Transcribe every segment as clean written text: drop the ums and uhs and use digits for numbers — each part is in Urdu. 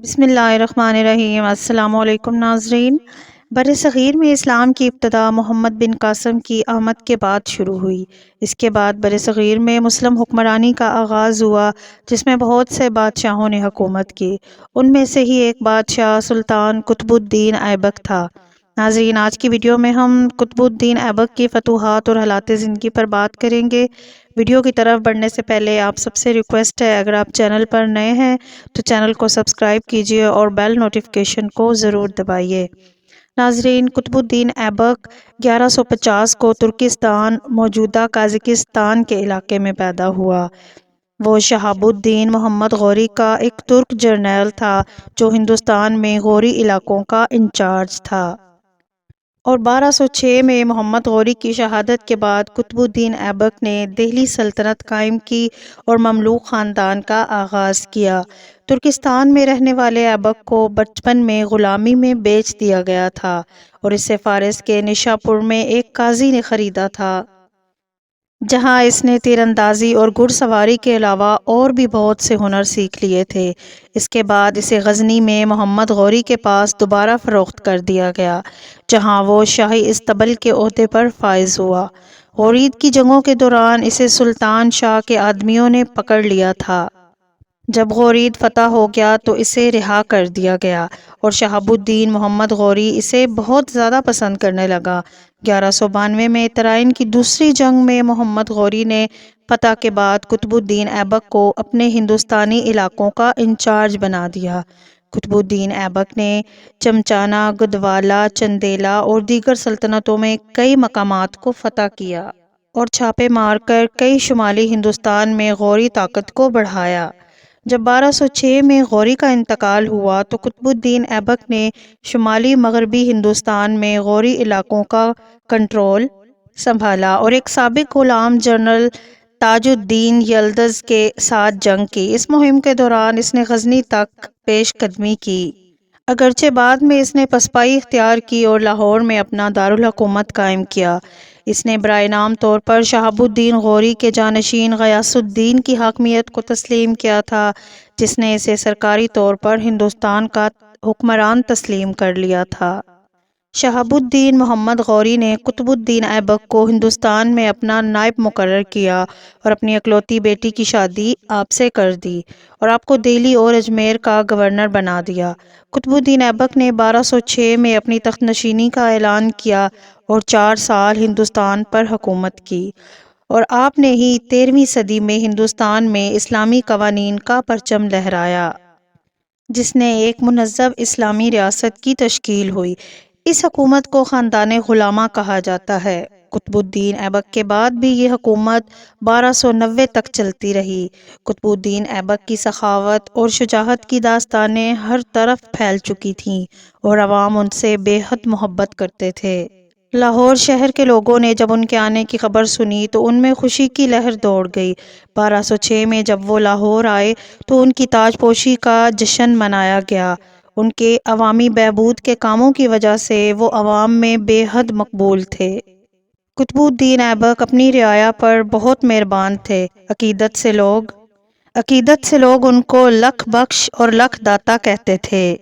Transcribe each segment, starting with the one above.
بسم اللہ الرحمن الرحیم۔ السلام علیکم ناظرین۔ بر صغیر میں اسلام کی ابتدا محمد بن قاسم کی آمد کے بعد شروع ہوئی۔ اس کے بعد بر صغیر میں مسلم حکمرانی کا آغاز ہوا، جس میں بہت سے بادشاہوں نے حکومت کی۔ ان میں سے ہی ایک بادشاہ سلطان قطب الدین ایبک تھا۔ ناظرین، آج کی ویڈیو میں ہم قطب الدین ایبک کی فتوحات اور حالات زندگی پر بات کریں گے۔ ویڈیو کی طرف بڑھنے سے پہلے آپ سب سے ریکویسٹ ہے، اگر آپ چینل پر نئے ہیں تو چینل کو سبسکرائب کیجیے اور بیل نوٹیفیکیشن کو ضرور دبائیے۔ ناظرین، قطب الدین ایبک 1150 کو ترکستان، موجودہ قازقستان کے علاقے میں پیدا ہوا۔ وہ شہاب الدین محمد غوری کا ایک ترک جرنیل تھا جو ہندوستان میں غوری علاقوں کا انچارج تھا، اور 1206 میں محمد غوری کی شہادت کے بعد قطب الدین ایبک نے دہلی سلطنت قائم کی اور مملوک خاندان کا آغاز کیا۔ ترکستان میں رہنے والے ایبک کو بچپن میں غلامی میں بیچ دیا گیا تھا اور اسے فارس کے نشاپور میں ایک قاضی نے خریدا تھا، جہاں اس نے تیر اندازی اور گھڑ سواری کے علاوہ اور بھی بہت سے ہنر سیکھ لیے تھے۔ اس کے بعد اسے غزنی میں محمد غوری کے پاس دوبارہ فروخت کر دیا گیا، جہاں وہ شاہی استبل کے عہدے پر فائز ہوا۔ غورید کی جنگوں کے دوران اسے سلطان شاہ کے آدمیوں نے پکڑ لیا تھا۔ جب غورید فتح ہو گیا تو اسے رہا کر دیا گیا اور شہاب الدین محمد غوری اسے بہت زیادہ پسند کرنے لگا۔ 1192 میں ترائن کی دوسری جنگ میں محمد غوری نے فتح کے بعد قطب الدین ایبک کو اپنے ہندوستانی علاقوں کا انچارج بنا دیا۔ قطب الدین ایبک نے چمچانا، گدوالا، چندیلا اور دیگر سلطنتوں میں کئی مقامات کو فتح کیا اور چھاپے مار کر کئی شمالی ہندوستان میں غوری طاقت کو بڑھایا۔ جب 1206 میں غوری کا انتقال ہوا تو قطب الدین ایبک نے شمالی مغربی ہندوستان میں غوری علاقوں کا کنٹرول سنبھالا اور ایک سابق غلام جنرل تاج الدین یلدز کے ساتھ جنگ کی۔ اس مہم کے دوران اس نے غزنی تک پیش قدمی کی، اگرچہ بعد میں اس نے پسپائی اختیار کی اور لاہور میں اپنا دارالحکومت قائم کیا۔ اس نے برائے نام طور پر شہاب الدین غوری کے جانشین غیاث الدین کی حاکمیت کو تسلیم کیا تھا، جس نے اسے سرکاری طور پر ہندوستان کا حکمران تسلیم کر لیا تھا۔ شہاب الدین محمد غوری نے قطب الدین ایبک کو ہندوستان میں اپنا نائب مقرر کیا اور اپنی اکلوتی بیٹی کی شادی آپ سے کر دی اور آپ کو دہلی اور اجمیر کا گورنر بنا دیا۔ قطب الدین ایبک نے 1206 میں اپنی تخت نشینی کا اعلان کیا اور 4 سال ہندوستان پر حکومت کی، اور آپ نے ہی 13ویں صدی میں ہندوستان میں اسلامی قوانین کا پرچم لہرایا، جس نے ایک مہذب اسلامی ریاست کی تشکیل ہوئی۔ اس حکومت کو خاندان غلامہ کہا جاتا ہے۔ قطب الدین ایبک کے بعد بھی یہ حکومت 1290 تک چلتی رہی۔ قطب الدین ایبک کی سخاوت اور شجاعت کی داستانیں ہر طرف پھیل چکی تھیں اور عوام ان سے بے حد محبت کرتے تھے۔ لاہور شہر کے لوگوں نے جب ان کے آنے کی خبر سنی تو ان میں خوشی کی لہر دوڑ گئی۔ 1206 میں جب وہ لاہور آئے تو ان کی تاج پوشی کا جشن منایا گیا۔ ان کے عوامی بہبود کے کاموں کی وجہ سے وہ عوام میں بے حد مقبول تھے۔ قطب الدین ایبک اپنی رعایا پر بہت مہربان تھے۔ عقیدت سے لوگ ان کو لکھ بخش اور لکھ داتا کہتے تھے۔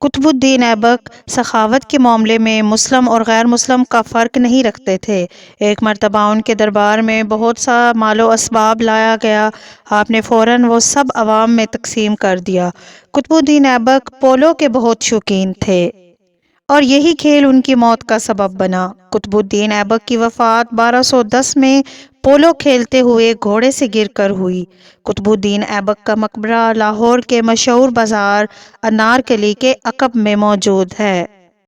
قطب الدین ایبک سخاوت کے معاملے میں مسلم اور غیر مسلم کا فرق نہیں رکھتے تھے۔ ایک مرتبہ ان کے دربار میں بہت سا مال و اسباب لایا گیا، آپ نے فوراً وہ سب عوام میں تقسیم کر دیا۔ قطب الدین ایبک پولو کے بہت شوقین تھے اور یہی کھیل ان کی موت کا سبب بنا۔ قطب الدین ایبک کی وفات 1210 میں پولو کھیلتے ہوئے گھوڑے سے گر کر ہوئی۔ قطب الدین ایبک کا مقبرہ لاہور کے مشہور بازار انارکلی کے عقب میں موجود ہے۔